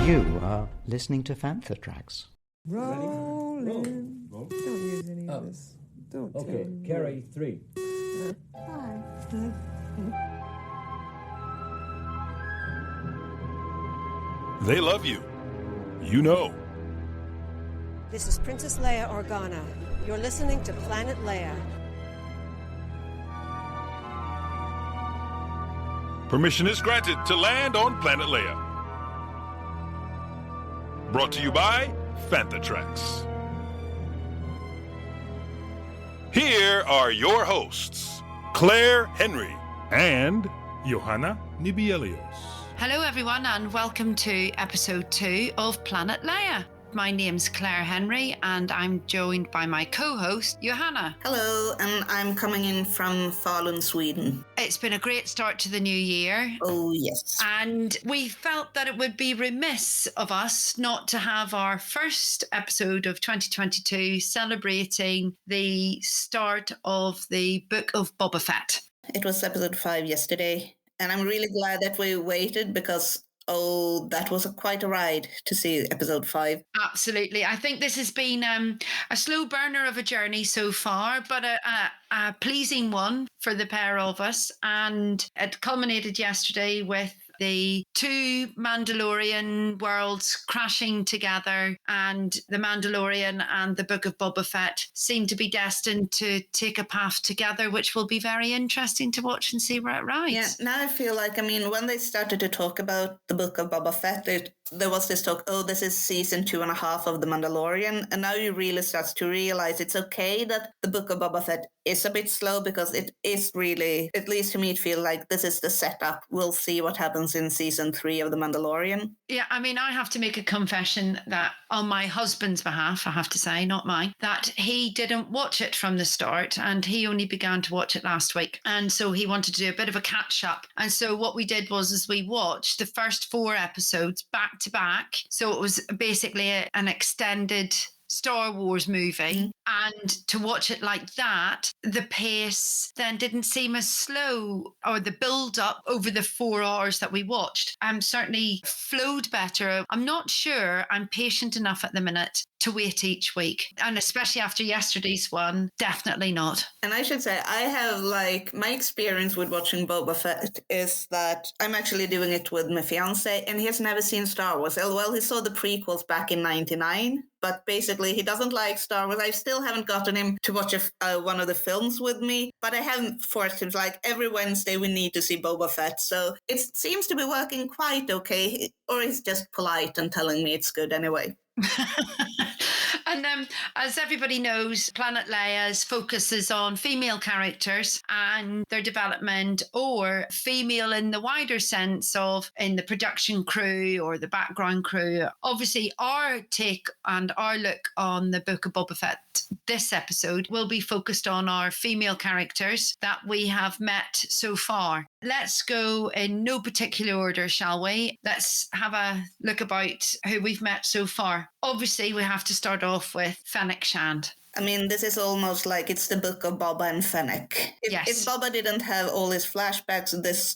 You are listening to Fantha Tracks. Rolling. Roll. Don't use any of this. Don't tell Okay, me. carry 3. Hi. They love you. You know. This is Princess Leia Organa. You're listening to Planet Leia. Permission is granted to land on Planet Leia. Brought to you by Fantha Tracks. Here are your hosts, Clair Henry and Johanna Nybelius. Hello everyone and welcome to episode 2 of Planet Leia. My name's Clair Henry and I'm joined by my co-host, Johanna. Hello, and I'm coming in from Falun, Sweden. It's been a great start to the new year. Oh, yes. And we felt that it would be remiss of us not to have our first episode of 2022 celebrating the start of the Book of Boba Fett. It was episode 5 yesterday, and I'm really glad that we waited because that was quite a ride to see episode 5. Absolutely. I think this has been a slow burner of a journey so far, but a pleasing one for the pair of us. And it culminated yesterday with the 2 Mandalorian worlds crashing together, and the Mandalorian and the Book of Boba Fett seem to be destined to take a path together, which will be very interesting to watch and see where it rides. Yeah, now I feel like, when they started to talk about the Book of Boba Fett, there was this talk, this is season 2.5 of The Mandalorian, and now you really start to realize it's okay that the Book of Boba Fett is a bit slow, because it is really, at least to me, it feels like this is the setup. We'll see what happens in season 3 of The Mandalorian. Yeah, I have to make a confession that on my husband's behalf, I have to say, not mine, that he didn't watch it from the start, and he only began to watch it last week. And so he wanted to do a bit of a catch up. And so what we did was we watched the first 4 episodes back to back. So it was basically an extended Star Wars movie, and to watch it like that, the pace then didn't seem as slow, or the build up over the 4 hours that we watched certainly flowed better. I'm not sure I'm patient enough at the minute to wait each week, and especially after yesterday's one, definitely not. And I should say, I have my experience with watching Boba Fett is that I'm actually doing it with my fiance, and he has never seen Star Wars. Well, he saw the prequels back in '99, but basically he doesn't like Star Wars. I still haven't gotten him to watch one of the films with me, but I haven't forced him. Every Wednesday we need to see Boba Fett, so it seems to be working quite okay, or he's just polite and telling me it's good anyway. And as everybody knows, Planet Leia's focuses on female characters and their development, or female in the wider sense of in the production crew or the background crew. Obviously, our take and our look on the Book of Boba Fett this episode will be focused on our female characters that we have met so far. Let's go in no particular order, shall we? Let's have a look about who we've met so far. Obviously, we have to start off with Fennec Shand. This is almost like it's the Book of Boba and Fennec. If Boba didn't have all his flashbacks,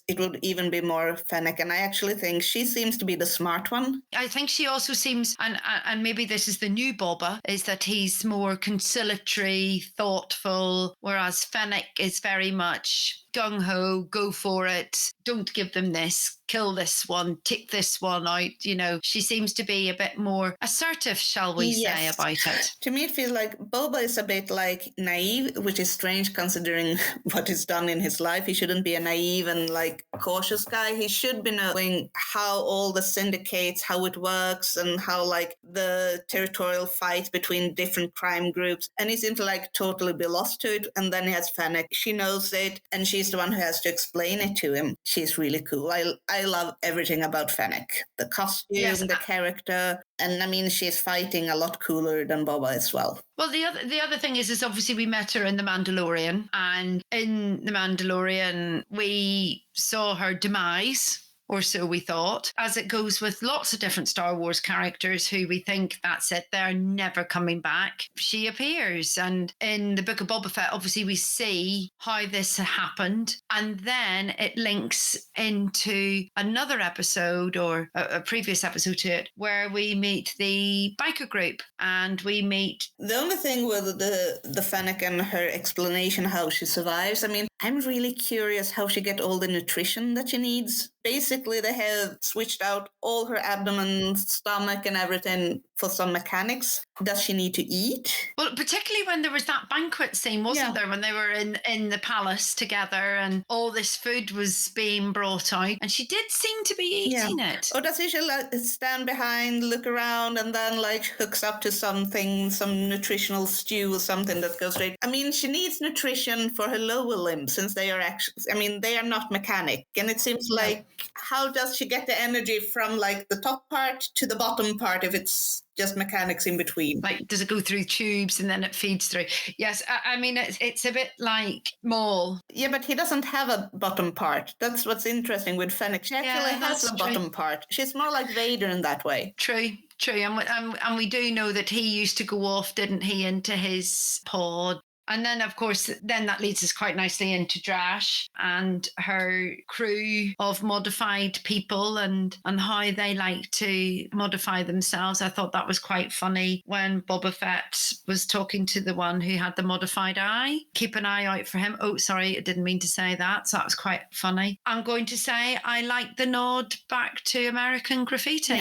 it would even be more Fennec. And I actually think she seems to be the smart one. I think she also seems, and maybe this is the new Boba, is that he's more conciliatory, thoughtful, whereas Fennec is very much gung-ho, go for it, don't give them this, kill this one, take this one out. She seems to be a bit more assertive, shall we say, about it. To me, it feels like Boba is a bit naive, which is strange considering what he's done in his life. He shouldn't be a naive and cautious guy. He should be knowing how all the syndicates, how it works, and how the territorial fights between different crime groups. And he seems to totally be lost to it. And then he has Fennec. She knows it, and she's the one who has to explain it to him. She's really cool. I love everything about Fennec. The costume, the character, and she's fighting a lot cooler than Boba as well. Well, the other thing is obviously we met her in The Mandalorian, and in The Mandalorian we saw her demise. or so we thought, as it goes with lots of different Star Wars characters who we think that's it, they're never coming back. She appears. And in the Book of Boba Fett, obviously we see how this happened. And then it links into another episode or a previous episode to it where we meet the biker group and we meet... The only thing with the Fennec and her explanation how she survives, I mean, I'm really curious how she get all the nutrition that she needs. Basically, they have switched out all her abdomen, stomach, and everything for some mechanics. Does she need to eat? Well, particularly when there was that banquet scene, wasn't there? When they were in the palace together and all this food was being brought out. And she did seem to be eating it. Or does she stand behind, look around, and then hooks up to something, some nutritional stew or something that goes straight? I mean, she needs nutrition for her lower limbs since they are actually, they are not mechanic. And it seems like, how does she get the energy from the top part to the bottom part if it's just mechanics in between? Does it go through tubes and then it feeds through? Yes, I mean, it's a bit like Maul. Yeah, but he doesn't have a bottom part. That's what's interesting with Fennec. She actually has a bottom part. She's more like Vader in that way. True. And we do know that he used to go off, didn't he, into his pod. And then, of course, that leads us quite nicely into Drash and her crew of modified people and how they like to modify themselves. I thought that was quite funny when Boba Fett was talking to the one who had the modified eye. Keep an eye out for him. Oh, sorry, I didn't mean to say that. So that was quite funny. I'm going to say I like the nod back to American Graffiti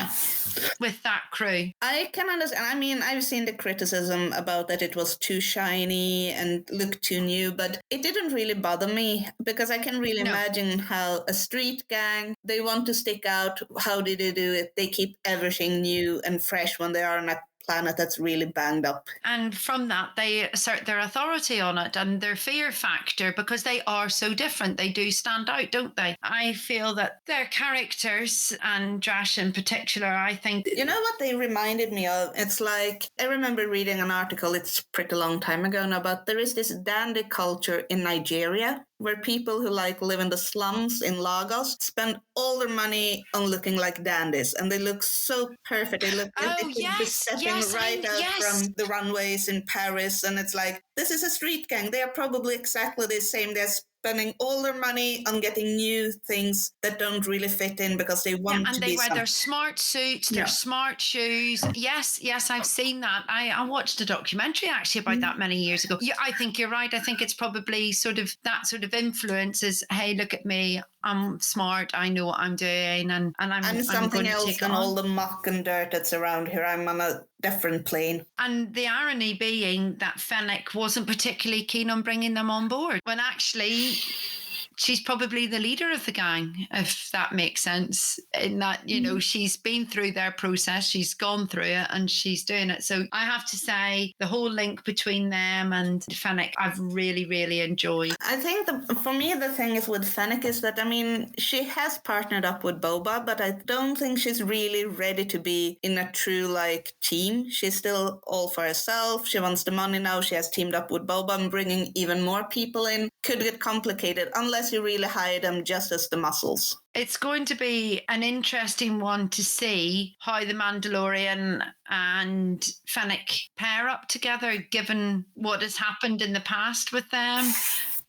with that crew. I can understand. I mean, I've seen the criticism about that it was too shiny and look too new, but it didn't really bother me because I can really imagine how a street gang, they want to stick out. How did they do it? They keep everything new and fresh when they are on a planet that's really banged up. And from that, they assert their authority on it and their fear factor because they are so different. They do stand out, don't they? I feel that their characters, and Drash in particular, I think... You know what they reminded me of? It's like, I remember reading an article, it's a pretty long time ago now, but there is this dandy culture in Nigeria where people who live in the slums in Lagos spend all their money on looking like dandies, and they look so perfect. They look be stepping from the runways in Paris, and it's like, this is a street gang. They are probably exactly the same. They're spending all their money on getting new things that don't really fit in because they want to be. And they wear their smart suits, their smart shoes. Yes, I've seen that. I watched a documentary actually about that many years ago. Yeah, I think you're right. I think it's probably sort of that sort of influence is, hey, look at me. I'm smart. I know what I'm doing, and I'm something else than all the muck and dirt that's around here. I'm on a different plane. And the irony being that Fennec wasn't particularly keen on bringing them on board, when actually she's probably the leader of the gang, if that makes sense, in that, she's been through their process, she's gone through it, and she's doing it. So I have to say, the whole link between them and Fennec, I've really, really enjoyed. I think for me, the thing is with Fennec is that, she has partnered up with Boba, but I don't think she's really ready to be in a true, team. She's still all for herself. She wants the money now. She has teamed up with Boba and bringing even more people in. Could get complicated unless you really hire them just as the muscles. It's going to be an interesting one to see how the Mandalorian and Fennec pair up together, given what has happened in the past with them.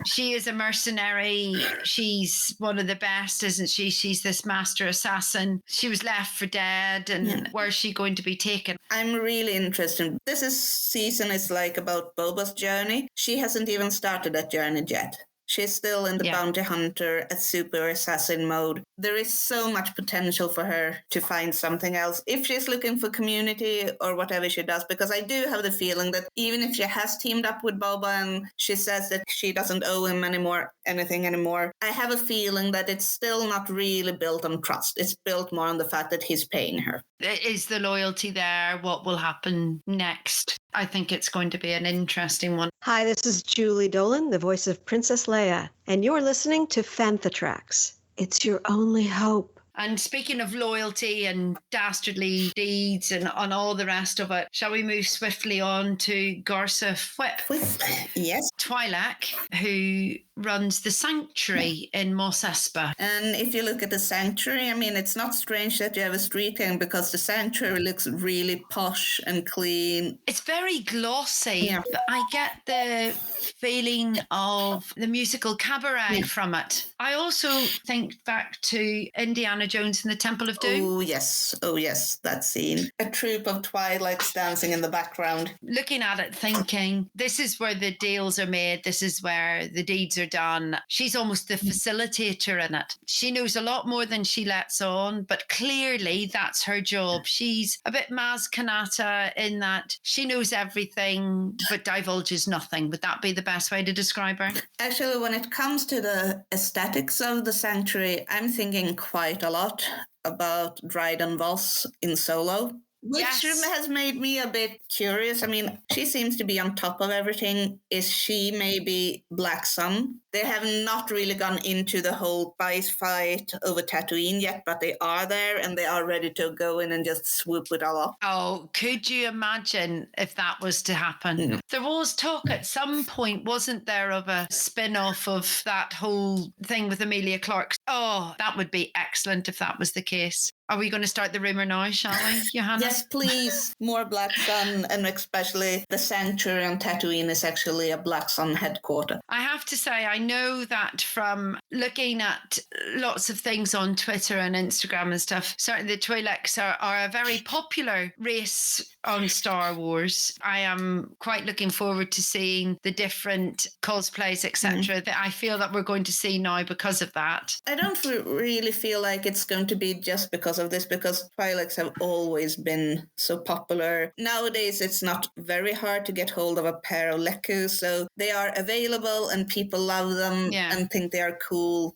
She is a mercenary. She's one of the best, isn't she? She's this master assassin. She was left for dead, and where's she going to be taken? I'm really interested. This season is about Boba's journey. She hasn't even started that journey yet. She's still in the bounty hunter, a super assassin mode. There is so much potential for her to find something else if she's looking for community or whatever she does, because I do have the feeling that even if she has teamed up with Boba and she says that she doesn't owe him anything anymore, I have a feeling that it's still not really built on trust. It's built more on the fact that he's paying her. Is the loyalty there? What will happen next? I think it's going to be an interesting one. Hi, this is Julie Dolan, the voice of Princess Leia, and you're listening to Fantha Tracks. It's your only hope. And speaking of loyalty and dastardly deeds and on all the rest of it, shall we move swiftly on to Garsa Fwip? Yes. Twi'lek, who runs the sanctuary in Mos Espa. And if you look at the sanctuary, I mean, it's not strange that you have a street king because the sanctuary looks really posh and clean. It's very glossy. Yeah. But I get the feeling of the musical Cabaret from it. I also think back to Indiana Jones and the Temple of Doom. Oh, yes, that scene. A troop of Twi'leks dancing in the background. Looking at it thinking, this is where the deals are made. This is where the deeds are done. She's almost the facilitator in it. She knows a lot more than she lets on, but clearly that's her job. She's a bit Maz Kanata in that she knows everything but divulges nothing. Would that be the best way to describe her? Actually, when it comes to the aesthetics of the sanctuary, I'm thinking quite a lot about Dryden Voss in Solo. Which has made me a bit curious. I mean, she seems to be on top of everything. Is she maybe Black Sun? They have not really gone into the whole spice fight over Tatooine yet, but they are there and they are ready to go in and just swoop it all up. Oh, could you imagine if that was to happen? There was talk at some point, wasn't there, of a spin-off of that whole thing with Emilia Clarke? Oh, that would be excellent if that was the case. Are we going to start the rumour now, shall we, Johanna? Yes, please. More Black Sun, and especially the sanctuary on Tatooine is actually a Black Sun headquarter. I have to say, I know that from looking at lots of things on Twitter and Instagram and stuff, certainly the Twi'leks are a very popular race on Star Wars. I am quite looking forward to seeing the different cosplays, etc. that I feel that we're going to see now because of that. I don't really feel like it's going to be just because of this, because Twi'leks have always been so popular. Nowadays, it's not very hard to get hold of a pair of Leku, so they are available and people love them and think they are cool.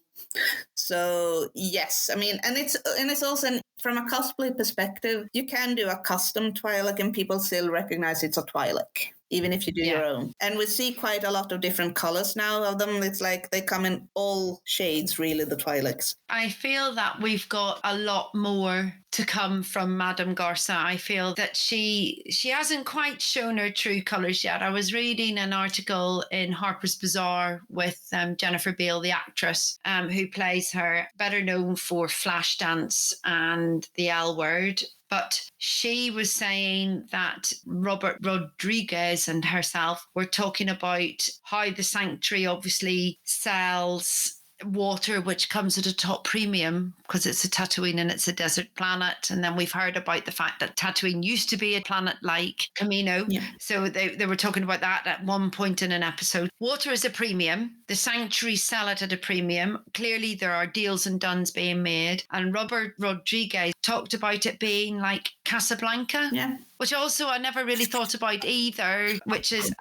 So yes, I mean, and it's also from a cosplay perspective, you can do a custom Twi'lek and people still recognize it's a Twi'lek, even if you do your own. And we see quite a lot of different colors now of them. It's like they come in all shades, really, the Twi'leks. I feel that we've got a lot more to come from Madame Garsa. I feel that she hasn't quite shown her true colours yet. I was reading an article in Harper's Bazaar with Jennifer Beal, the actress, who plays her, better known for Flashdance and The L Word. But she was saying that Robert Rodriguez and herself were talking about how the sanctuary obviously sells water, which comes at a top premium because it's a Tatooine and it's a desert planet. And then we've heard about the fact that Tatooine used to be a planet like Camino. Yeah. So they were talking about that at one point in an episode. Water is a premium. The sanctuary sell it at a premium. Clearly there are deals and duns being made. And Robert Rodriguez talked about it being like Casablanca. Yeah. Which also I never really thought about either,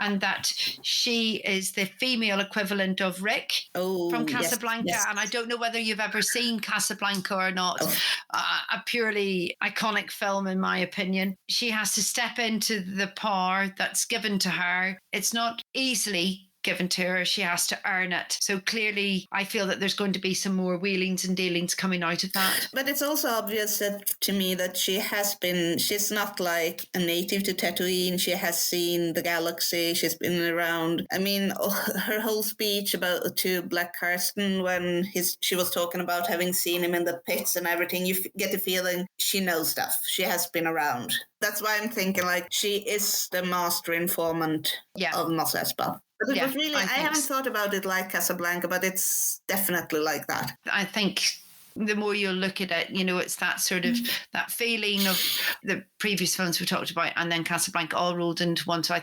and that she is the female equivalent of Rick from Casablanca. Yes. And I don't know whether you've ever seen Casablanca or not. A purely iconic film, in my opinion. She has to step into the power that's given to her. It's not easily given to her. She has to earn it. So clearly I feel that there's going to be some more wheelings and dealings coming out of that. But it's also obvious that to me that she's not like a native to Tatooine. She has seen the galaxy. She's been around. I mean, her whole speech to Black Karsten when she was talking about having seen him in the pits and everything, you get the feeling she knows stuff. She has been around. That's why I'm thinking like she is the master informant of Mos Espa. But it was really, I haven't thought about it like Casablanca, but it's definitely like that. I think the more you look at it, it's that sort of that feeling of the previous films we talked about and then Casablanca all rolled into one. So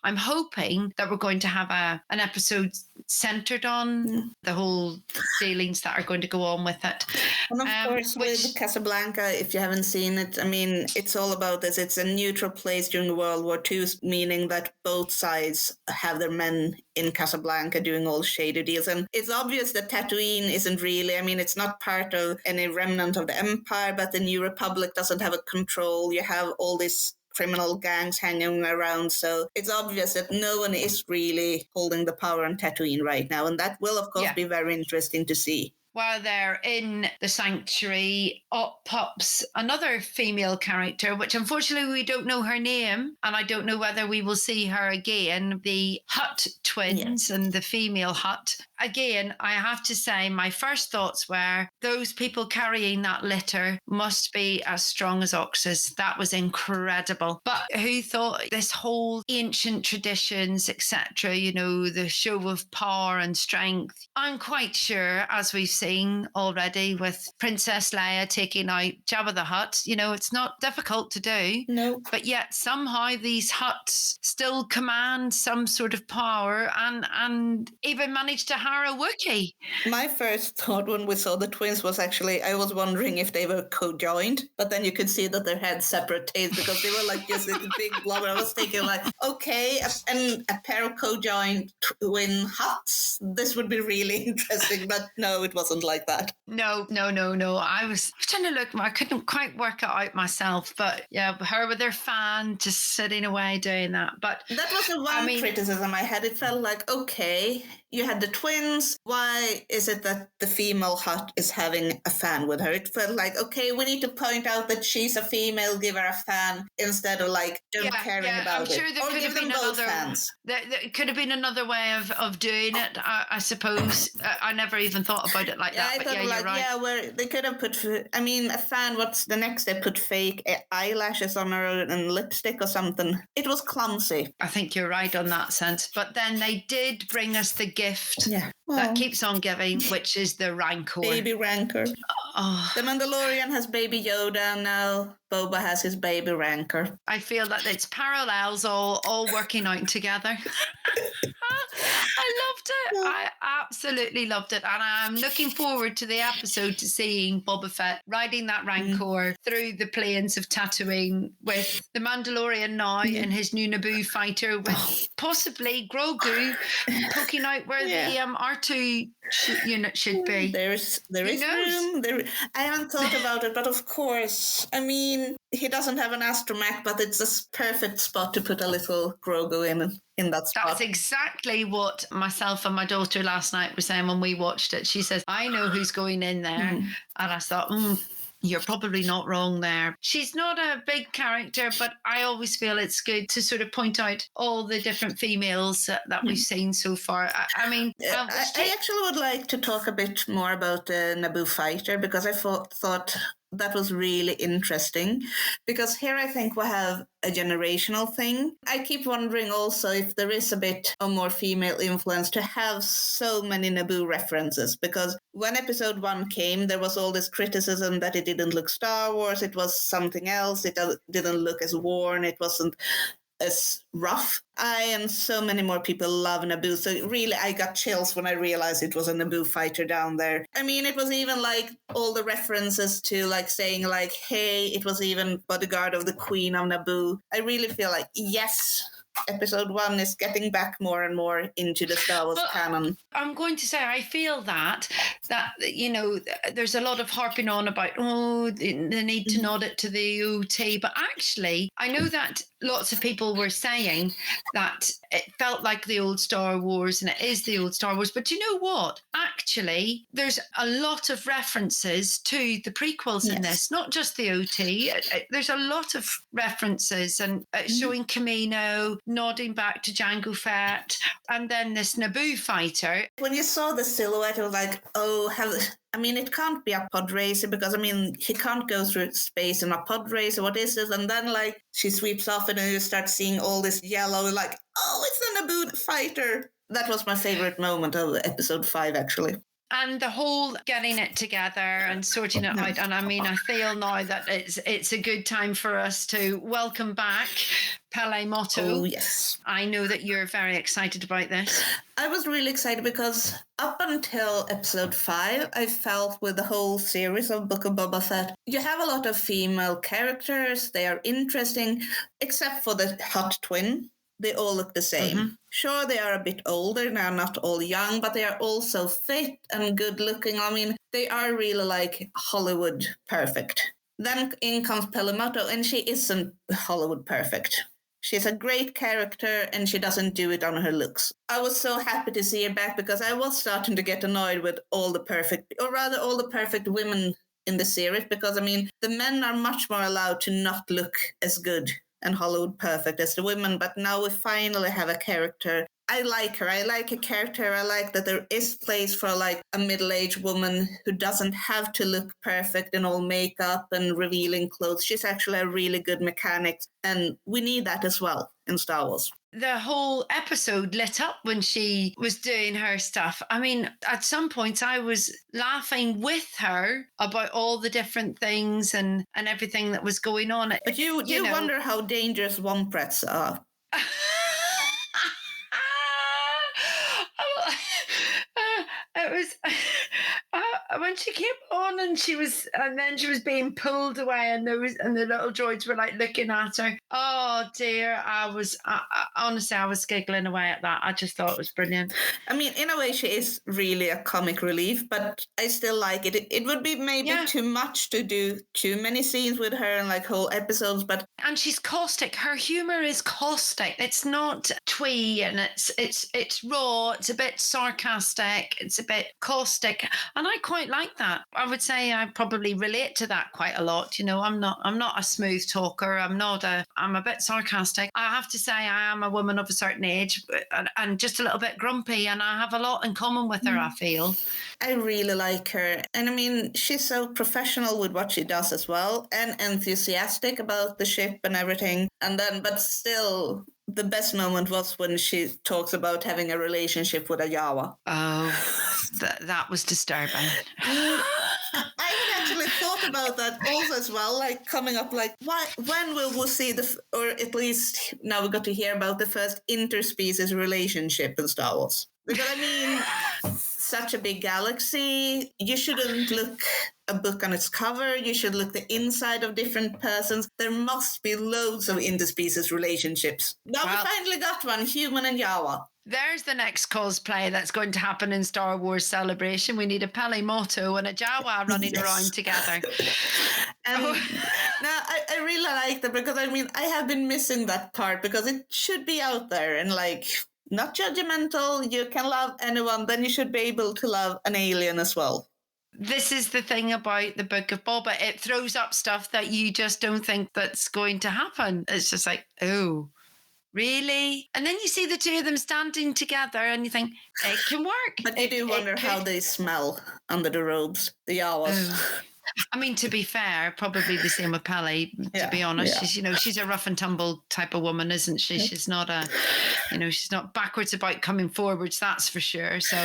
I'm hoping that we're going to have an episode centered on the whole feelings that are going to go on with it. And of course, with Casablanca, if you haven't seen it, I mean, it's all about this. It's a neutral place during World War II, meaning that both sides have their men in Casablanca doing all shady deals. And it's obvious that Tatooine isn't really, I mean, it's not part of any remnant of the Empire, but the New Republic doesn't have a control. You have all these criminal gangs hanging around. So it's obvious that no one is really holding the power on Tatooine right now. And that will, of course, be very interesting to see. while they're in the sanctuary, up pops another female character, which unfortunately we don't know her name, and I don't know whether we will see her again. The Hutt twins and the female Hutt. Again, I have to say, my first thoughts were those people carrying that litter must be as strong as oxes. That was incredible. But who thought this whole ancient traditions, etc., the show of power and strength? I'm quite sure, as we've seen already with Princess Leia taking out Jabba the Hutt, it's not difficult to do. No. But yet somehow these Hutts still command some sort of power and even manage to hire a Wookiee. My first thought when we saw the twins was actually, I was wondering if they were co-joined, but then you could see that they had separate tails because they were like just a big blob. I was thinking like, okay, and a pair of co-joined twin Hutts, this would be really interesting, but no, it wasn't like that. No. I was trying to look, I couldn't quite work it out myself, but yeah, her with her fan just sitting away doing that. But that was the one criticism I had. It felt like, okay, you had the twins. Why is it that the female Hutt is having a fan with her? It felt like, okay, we need to point out that she's a female, give her a fan, instead of like caring about I'm sure it. there Or could give have been them both another fans. There could have been another way of doing it, I suppose. I never even thought about it like that. I But thought yeah, like, you're right. where they could have put, a fan, what's the next step? Put fake eyelashes on her and lipstick or something. It was clumsy. I think you're right on that sense. But then they did bring us the gift Well, that keeps on giving, which is the Rancor. baby Rancor. Oh, The Mandalorian has baby Yoda, and now Boba has his baby Rancor. I feel that it's parallels all working out together. I loved it. I absolutely loved it. And I'm looking forward to the episode to seeing Boba Fett riding that Rancor through the plains of Tatooine with the Mandalorian now in his new Naboo fighter with possibly Grogu poking out where the R2 unit should be. There is room. I haven't thought about it, but of course, he doesn't have an astromech, but it's a perfect spot to put a little Grogu in that spot. That's exactly what myself and my daughter last night were saying when we watched it. She says, I know who's going in there. And I thought, you're probably not wrong there. She's not a big character, but I always feel it's good to sort of point out all the different females that we've seen so far. I actually would like to talk a bit more about the Naboo fighter, because I thought that was really interesting, because here I think we have a generational thing. I keep wondering also if there is a bit of more female influence to have so many Naboo references, because when episode 1 came, there was all this criticism that it didn't look Star Wars, it was something else, it didn't look as worn, it wasn't as rough. I and so many more people love Naboo, so really I got chills when I realized it was a Naboo fighter down there. It was even like all the references to like saying like, hey, it was even bodyguard of the Queen of Naboo. I really feel like, yes, episode 1 is getting back more and more into the Star Wars canon. I'm going to say I feel that there's a lot of harping on about the need to nod it to the OT, but actually I know that lots of people were saying that it felt like the old Star Wars, and it is the old Star Wars, but you know what, actually there's a lot of references to the prequels in this, not just the OT. There's a lot of references and showing Camino, nodding back to Jango Fett, and then this Naboo fighter. When you saw the silhouette, it was like, it can't be a pod racer, because he can't go through space in a pod racer. What is this? And then like she sweeps off and then you start seeing all this yellow, like, oh, it's a Naboo fighter. That was my favorite moment of episode 5, actually. And the whole getting it together and sorting it out. And I feel now that it's a good time for us to welcome back Pele Motto. Oh, yes. I know that you're very excited about this. I was really excited because up until episode 5, I felt with the whole series of Book of Boba Fett, you have a lot of female characters. They are interesting, except for the Hutt twin. They all look the same. Sure, they are a bit older now, not all young, but they are also fit and good looking. They are really like Hollywood perfect. Then in comes Pele Motto, and she isn't Hollywood perfect. She's a great character, and she doesn't do it on her looks. I was so happy to see her back because I was starting to get annoyed with all the perfect women in the series, because, I mean, the men are much more allowed to not look as good and Hollywood perfect as the women, but now we finally have a character. I like her. I like a character. I like that there is place for like a middle-aged woman who doesn't have to look perfect in all makeup and revealing clothes. She's actually a really good mechanic, and we need that as well in Star Wars. The whole episode lit up when she was doing her stuff. I mean, at some points I was laughing with her about all the different things and everything that was going on. But you know, wonder how dangerous womprats are. It was when she came on and then she was being pulled away, and the little droids were like looking at her. Oh dear, honestly, I was giggling away at that. I just thought it was brilliant. I mean, in a way, she is really a comic relief, but I still like it. It would be maybe too much to do too many scenes with her and like whole episodes, and she's caustic. Her humor is caustic. It's not twee, and it's raw. It's a bit sarcastic. It's a bit caustic, and I quite like that. I would say I probably relate to that quite a lot. You know, I'm not a smooth talker. I'm a bit sarcastic. I have to say I am a woman of a certain age and just a little bit grumpy, and I have a lot in common with her, I feel. I really like her. And I mean, she's so professional with what she does as well, and enthusiastic about the ship and everything. But still, the best moment was when she talks about having a relationship with a Jawa. Oh, that was disturbing. I had actually thought about that also as well, like coming up, like when will we see or at least now we got to hear about the first interspecies relationship in Star Wars. Because I mean, such a big galaxy, you shouldn't look a book on its cover. You should look the inside of different persons. There must be loads of interspecies relationships. Now we finally got one, human and Jawa. There's the next cosplay that's going to happen in Star Wars Celebration. We need a Peli Motto and a Jawa running around together. And now I really like that, because I mean, I have been missing that part, because it should be out there and like not judgmental. You can love anyone, then you should be able to love an alien as well. This is the thing about the Book of Boba. It throws up stuff that you just don't think that's going to happen. It's just like, oh, really? And then you see the two of them standing together and you think, it can work. But I do wonder how they smell under the robes, the Jawas. Oh. I mean, to be fair, probably the same with Peli, to be honest. Yeah. She's a rough and tumble type of woman, isn't she? She's not she's not backwards about coming forwards, that's for sure. So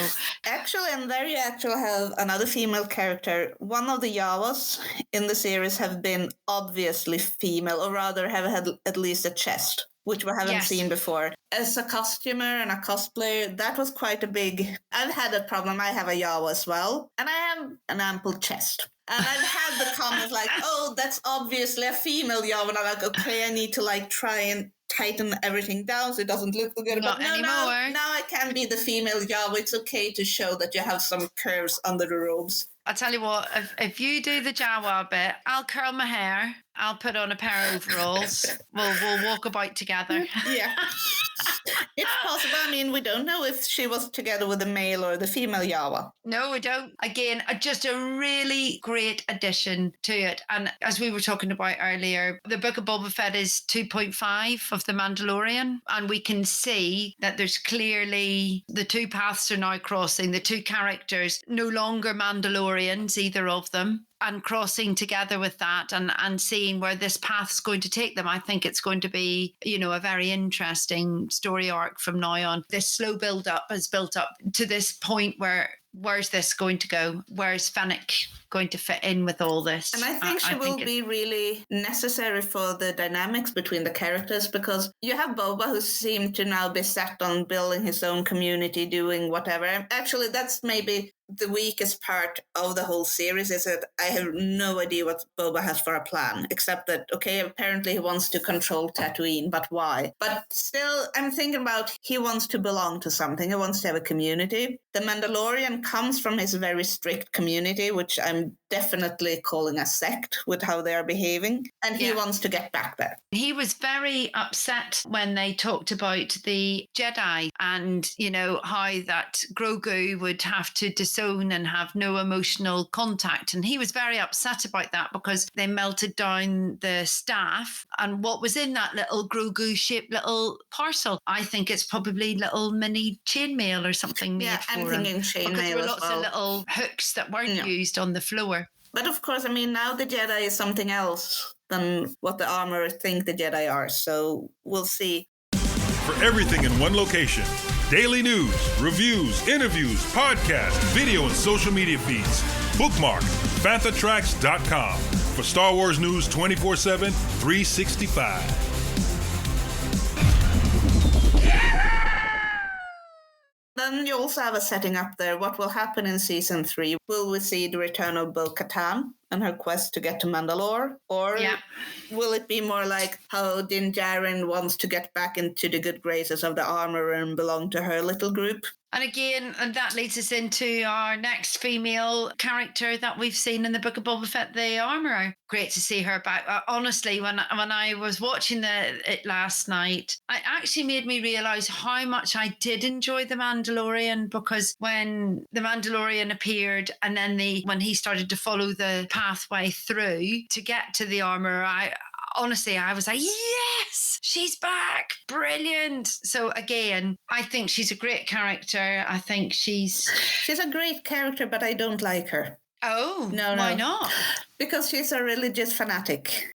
actually, and there you actually have another female character. One of the Jawas in the series have been obviously female, or rather have had at least a chest, which we haven't seen before. As a costumer and a cosplayer, that was quite a big... I've had a problem. I have a Jawa as well, and I have an ample chest. And I've had the comment like, oh, that's obviously a female Jawa. And I'm like, okay, I need to like try and tighten everything down so it doesn't look good. Not anymore. Now I can be the female Jawa. It's okay to show that you have some curves under the robes. I'll tell you what, if you do the Jawa bit, I'll curl my hair, I'll put on a pair of overalls, we'll walk about together. Yeah. It's possible. I mean, we don't know if she was together with the male or the female Jawa. No, we don't. Again, just a really great addition to it. And as we were talking about earlier, the Book of Boba Fett is 2.5 of The Mandalorian. And we can see that there's clearly the two paths are now crossing. The two characters, no longer Mandalorians, either of them. And crossing together with that and seeing where this path's going to take them. I think it's going to be, a very interesting story arc from now on. This slow build up has built up to this point where where's this going to go? Where's Fennec going to fit in with all this? And I think she will be really necessary for the dynamics between the characters, because you have Boba, who seemed to now be set on building his own community, doing whatever. Actually, that's maybe the weakest part of the whole series, is that I have no idea what Boba has for a plan, except that, okay, apparently he wants to control Tatooine, but why? But still, I'm thinking about he wants to belong to something. He wants to have a community. The Mandalorian comes from his very strict community, which I'm definitely calling a sect with how they are behaving. And he wants to get back there. He was very upset when they talked about the Jedi and, how that Grogu would have to disown and have no emotional contact. And he was very upset about that because they melted down the staff. And what was in that little Grogu-shaped little parcel? I think it's probably little mini chainmail or something made for him. Chainmail because there were lots of little hooks that weren't used on the floor. But of course, now the Jedi is something else than what the armorers think the Jedi are. So we'll see. For everything in one location, daily news, reviews, interviews, podcasts, video, and social media feeds, bookmark FanthaTracks.com for Star Wars news 24/7, 365. Then you also have a setting up there. What will happen in Season 3? Will we see the return of Bo-Katan and her quest to get to Mandalore? Or will it be more like how Din Djarin wants to get back into the good graces of the armorer and belong to her little group? And again, and that leads us into our next female character that we've seen in the Book of Boba Fett, the armorer. Great to see her back. Honestly, when I was watching it last night, it actually made me realise how much I did enjoy The Mandalorian, because when The Mandalorian appeared and then when he started to follow the pathway through to get to the armorer, honestly, I was like, yes, she's back. Brilliant. So again, I think she's a great character. I think she's a great character, but I don't like her. Oh, no. Why not? Because she's a religious fanatic.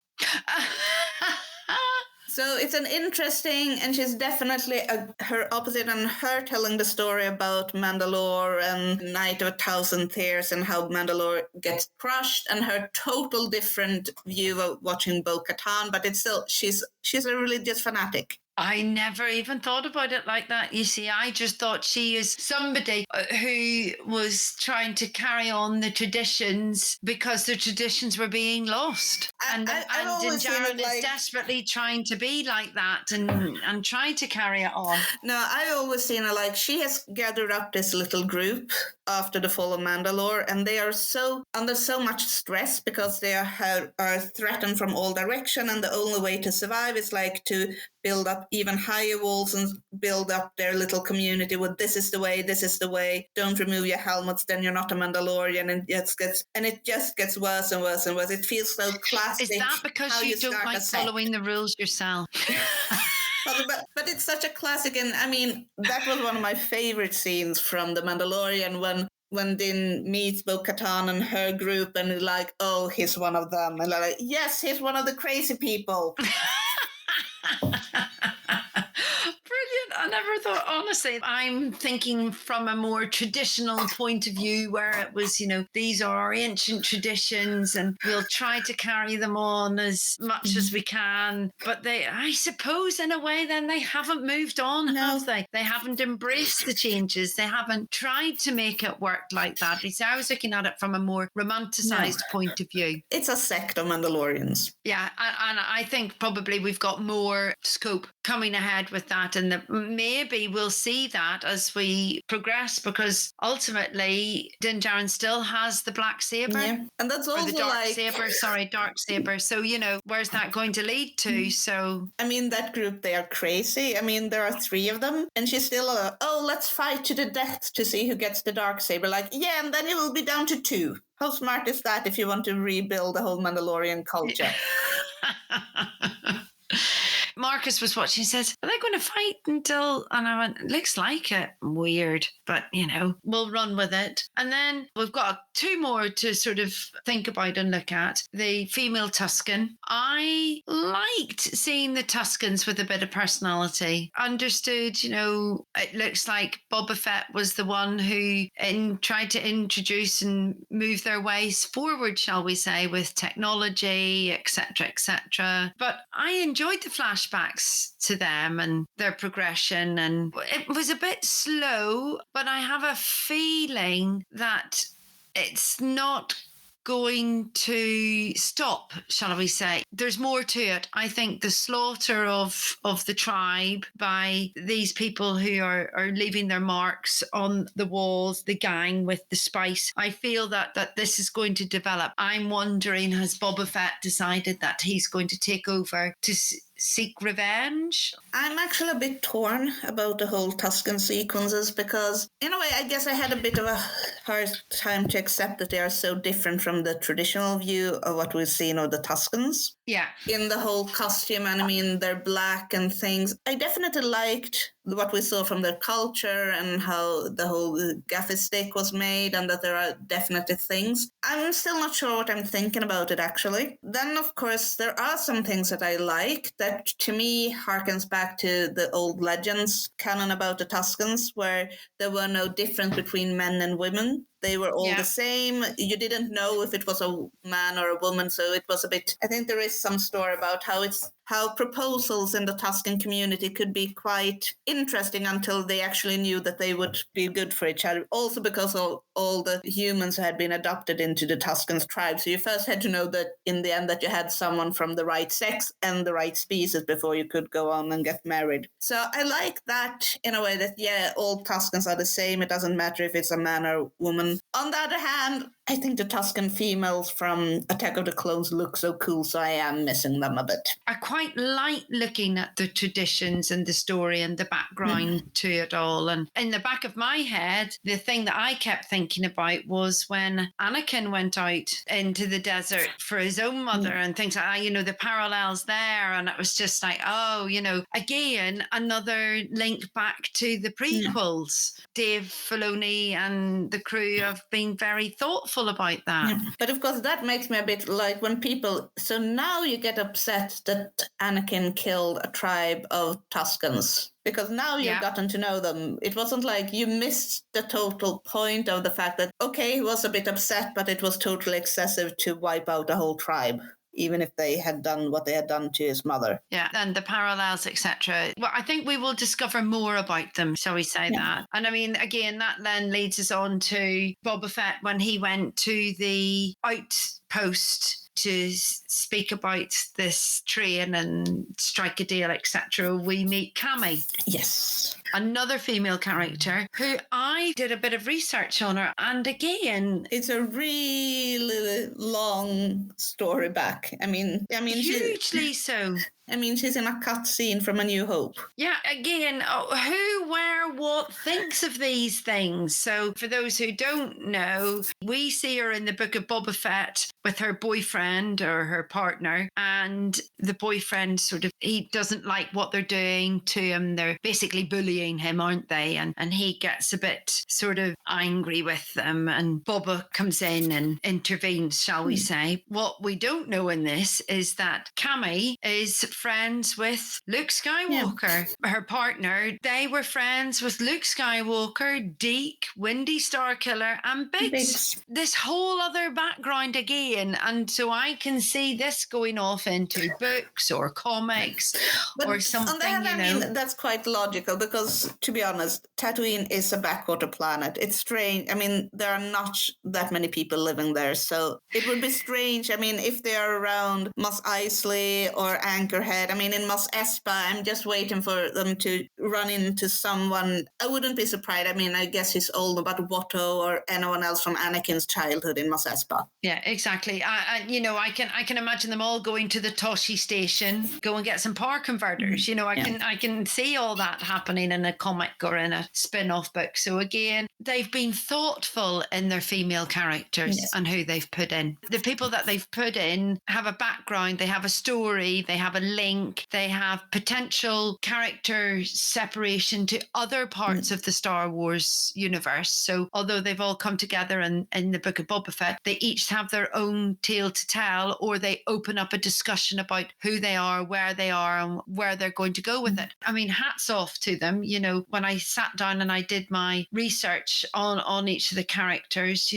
So it's an interesting, and she's definitely her opposite, and her telling the story about Mandalore and Night of a Thousand Tears and how Mandalore gets crushed, and her total different view of watching Bo-Katan, but it's still, she's a religious fanatic. I never even thought about it like that. You see, I just thought she is somebody who was trying to carry on the traditions because the traditions were being lost. And Din Djarin is desperately trying to be like that and trying to carry it on. No, I always seen her like she has gathered up this little group after the fall of Mandalore, and they are so under so much stress because they are threatened from all direction, and the only way to survive is like to build up even higher walls and build up their little community with this is the way, don't remove your helmets, then you're not a Mandalorian, and it just gets worse and worse and worse. It feels so classic. Is that because you don't like following the rules yourself? But it's such a classic, and I mean, that was one of my favorite scenes from The Mandalorian when Din meets Bo-Katan and her group, and like, oh, he's one of them, and like, yes, he's one of the crazy people. Brilliant. I never thought, honestly, I'm thinking from a more traditional point of view where it was, these are our ancient traditions and we'll try to carry them on as much as we can. But I suppose in a way then they haven't moved on, have they? They haven't embraced the changes. They haven't tried to make it work like that. You see, I was looking at it from a more romanticized point of view. It's a sect of Mandalorians. Yeah, and I think probably we've got more scope coming ahead with that, and maybe we'll see that as we progress, because ultimately Din Djarin still has the black saber, and that's also the dark saber. So where's that going to lead to? So I mean, that group, they are crazy. I mean, there are 3 of them, and she's still let's fight to the death to see who gets the dark saber. Like, and then it will be down to 2. How smart is that if you want to rebuild the whole Mandalorian culture? Marcus was watching, he says, are they going to fight until... And I went, looks like it. Weird. But, we'll run with it. And then we've got 2 more to sort of think about and look at. The female Tusken. I liked seeing the Tuskens with a bit of personality. Understood, it looks like Boba Fett was the one who tried to introduce and move their ways forward, shall we say, with technology, etc., etc. But I enjoyed the flashbacks to them and their progression, and it was a bit slow, but I have a feeling that it's not going to stop, shall we say. There's more to it. I think the slaughter of the tribe by these people who are leaving their marks on the walls, the gang with the spice. I feel that this is going to develop. I'm wondering, has Boba Fett decided that he's going to take over to seek revenge? I'm actually a bit torn about the whole Tusken sequences because, in a way, I guess I had a bit of a hard time to accept that they are so different from the traditional view of what we've seen of the Tuskens. Yeah. In the whole costume, and I mean, they're black and things. I definitely liked what we saw from their culture and how the whole gaffi stick was made, and that there are definitely things. I'm still not sure what I'm thinking about it, actually. Then, of course, there are some things that I like that, to me, harkens back to the old legends canon about the Tuskens, where there were no difference between men and women. They were all the same. You didn't know if it was a man or a woman, so it was a bit... I think there is some story about how proposals in the Tusken community could be quite interesting until they actually knew that they would be good for each other. Also because all the humans had been adopted into the Tusken's tribe. So you first had to know that in the end that you had someone from the right sex and the right species before you could go on and get married. So I like that in a way that, all Tuskens are the same. It doesn't matter if it's a man or a woman. On the other hand, I think the Tusken females from Attack of the Clones look so cool, so I am missing them a bit. I quite like looking at the traditions and the story and the background to it all. And in the back of my head, the thing that I kept thinking about was when Anakin went out into the desert for his own mother and things like that, the parallels there. And it was just like, again, another link back to the prequels. Dave Filoni and the crew have been very thoughtful about that. But of course, that makes me a bit like when people... So now you get upset that Anakin killed a tribe of Tuskens. Because now you've gotten to know them. It wasn't like you missed the total point of the fact that, okay, he was a bit upset, but it was totally excessive to wipe out a whole tribe, even if they had done what they had done to his mother. Yeah, and the parallels, etc. Well, I think we will discover more about them, shall we say that? And I mean, again, that then leads us on to Boba Fett when he went to the outpost to speak about this train and strike a deal, etc. We meet Cammy. Yes. Another female character who I did a bit of research on her. And again... It's a really long story back. I mean, hugely so. I mean, she's in a cutscene from A New Hope. Yeah, again, who, where, what thinks of these things? So for those who don't know, we see her in the Book of Boba Fett with her boyfriend or her partner, and the boyfriend he doesn't like what they're doing to him. They're basically bullying him, aren't they? And he gets a bit angry with them, and Boba comes in and intervenes, shall we say. What we don't know in this is that Cammy is friends with Luke Skywalker. Yeah. Her partner, they were friends with Luke Skywalker, Deke, Windy Starkiller, and Biggs. This whole other background again. And so I can see this going off into books or comics or something, on that, I mean, that's quite logical because, to be honest, Tatooine is a backwater planet. It's strange. I mean, there are not that many people living there, so it would be strange. I mean, if they are around Mos Eisley or Anchorhead, I mean, in Mos Espa, I'm just waiting for them to run into someone. I wouldn't be surprised. I mean, I guess he's old, but Watto or anyone else from Anakin's childhood in Mos Espa. Yeah, exactly. I can imagine them all going to the Toshi station, go and get some power converters. I can see all that happening in a comic or in a spin-off book. So again, they've been thoughtful in their female characters and who they've put in. The people that they've put in have a background, they have a story, they have a link, they have potential character separation to other parts of the Star Wars universe. So although they've all come together in the Book of Boba Fett, they each have their own tale to tell, or they open up a discussion about who they are, and where they're going to go with it. I mean, hats off to them. When I sat down and I did my research on each of the characters,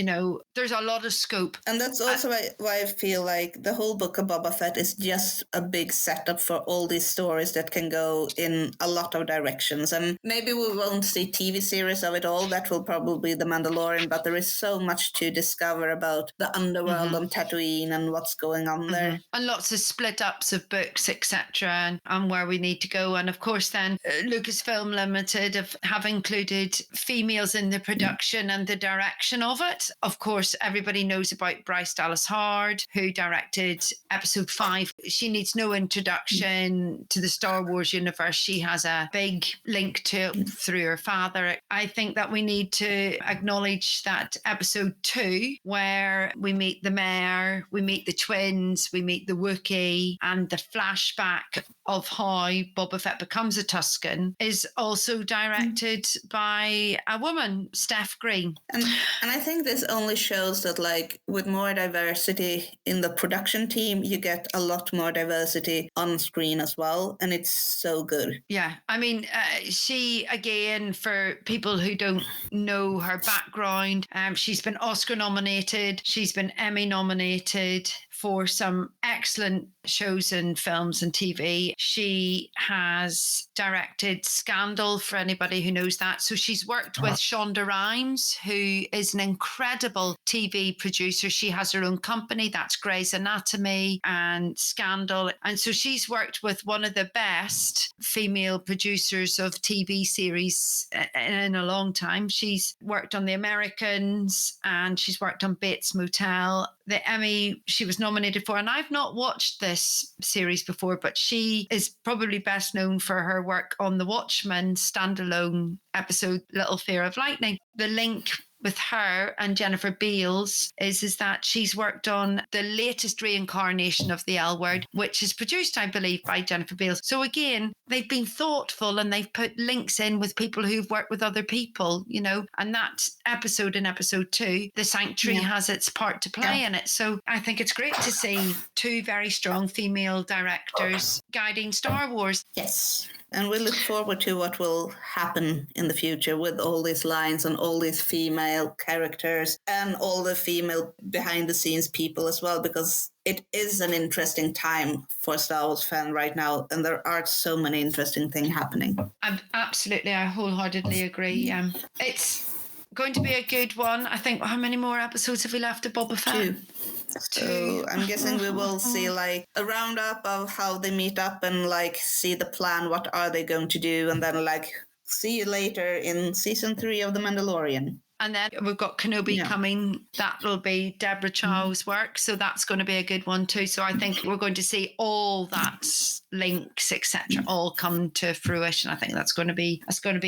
there's a lot of scope. And that's also why I feel like the whole Book of Boba Fett is just a big set setup for all these stories that can go in a lot of directions. And maybe we won't see TV series of it all. That will probably be The Mandalorian, but there is so much to discover about the underworld on Tatooine and what's going on there. And lots of split ups of books, etc., and where we need to go. And of course, then Lucasfilm Limited have included females in the production and the direction of it. Of course, everybody knows about Bryce Dallas Howard, who directed episode 5. She needs no introduction to the Star Wars universe. She has a big link to it through her father. I think that we need to acknowledge that episode 2, where we meet the mayor, we meet the twins, we meet the Wookiee, and the flashback of how Boba Fett becomes a Tusken is also directed by a woman, Steph Green. And I think this only shows that, like, with more diversity in the production team, you get a lot more diversity on screen as well. And it's so good. Yeah. I mean, she, again, for people who don't know her background, she's been Oscar nominated. She's been Emmy nominated for some excellent shows and films and TV. She has directed Scandal, for anybody who knows that. So she's worked with Shonda Rhimes, who is an incredible TV producer. She has her own company, that's Grey's Anatomy and Scandal. And so she's worked with one of the best female producers of TV series in a long time. She's worked on The Americans and she's worked on Bates Motel. The Emmy she was nominated for, and I've not watched this series before, but she is probably best known for her work on the Watchmen standalone episode, Little Fear of Lightning. The link with her and Jennifer Beals is that she's worked on the latest reincarnation of the L Word, which is produced, I believe, by Jennifer Beals. So again, they've been thoughtful and they've put links in with people who've worked with other people, you know, and that episode in episode 2, The Sanctuary has its part to play in it. So I think it's great to see 2 very strong female directors guiding Star Wars. Yes. And we look forward to what will happen in the future with all these lines and all these female characters and all the female behind the scenes people as well, because it is an interesting time for Star Wars fan right now. And there are so many interesting things happening. Absolutely. I wholeheartedly agree. It's going to be a good one. I think, how many more episodes have we left of Boba Fett? 2. So I'm guessing we will see like a roundup of how they meet up and like see the plan. What are they going to do? And then like see you later in season 3 of The Mandalorian. And then we've got Kenobi coming. That will be Deborah Chow's work. So that's going to be a good one too. So I think we're going to see all that links, etc., all come to fruition. I think that's going to be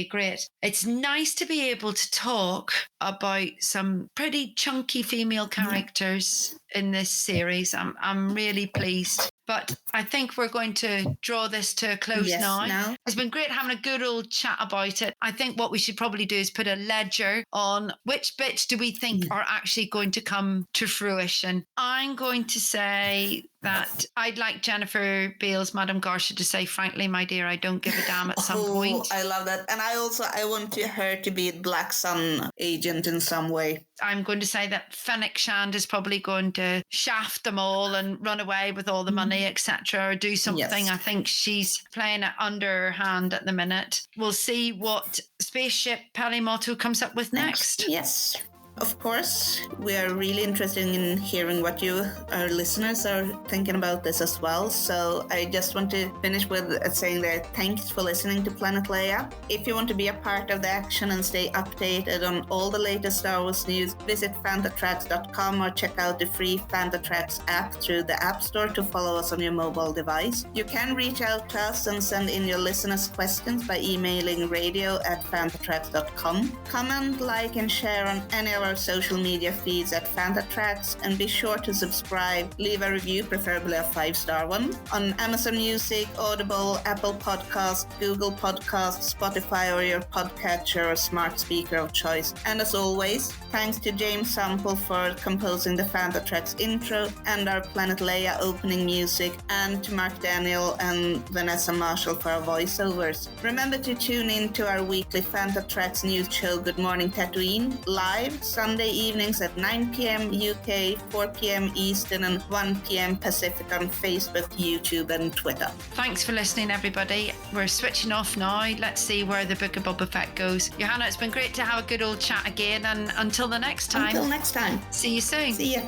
great. It's nice to be able to talk about some pretty chunky female characters in this series. I'm really pleased. But I think we're going to draw this to a close now. It's been great having a good old chat about it. I think what we should probably do is put a ledger on which bits do we think are actually going to come to fruition. I'm going to say that I'd like Jennifer Beals, Madame Garcia, to say, frankly, my dear, I don't give a damn at some point. I love that. And I want her to be Black Sun agent in some way. I'm going to say that Fennec Shand is probably going to shaft them all and run away with all the money, etc., or do something. Yes. I think she's playing it underhand at the minute. We'll see what spaceship Pelimoto comes up with next. Yes. Of course, we are really interested in hearing what you, our listeners, are thinking about this as well. So I just want to finish with saying that thanks for listening to Planet Leia. If you want to be a part of the action and stay updated on all the latest Star Wars news, visit FanthaTracks.com or check out the free Fantha Tracks app through the App Store to follow us on your mobile device. You can reach out to us and send in your listeners' questions by emailing radio@FanthaTracks.com. Comment, like, and share on any of our social media feeds at Fantha Tracks, and be sure to subscribe, leave a review, preferably a 5-star one, on Amazon Music, Audible, Apple Podcasts, Google Podcasts, Spotify, or your podcatcher or smart speaker of choice. And as always, thanks to James Sample for composing the Fantha Tracks intro and our Planet Leia opening music, and to Mark Daniel and Vanessa Marshall for our voiceovers. Remember to tune in to our weekly Fantha Tracks news show, Good Morning Tatooine, live Sunday evenings at 9 p.m. UK, 4 p.m. Eastern, and 1 p.m. Pacific on Facebook, YouTube, and Twitter. Thanks for listening, everybody. We're switching off now. Let's see where the Book of Boba Fett goes. Johanna, it's been great to have a good old chat again, and until the next time. Until next time. See you soon. See ya.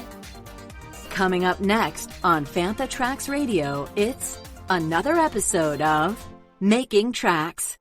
Coming up next on Fantha Tracks Radio, it's another episode of Making Tracks.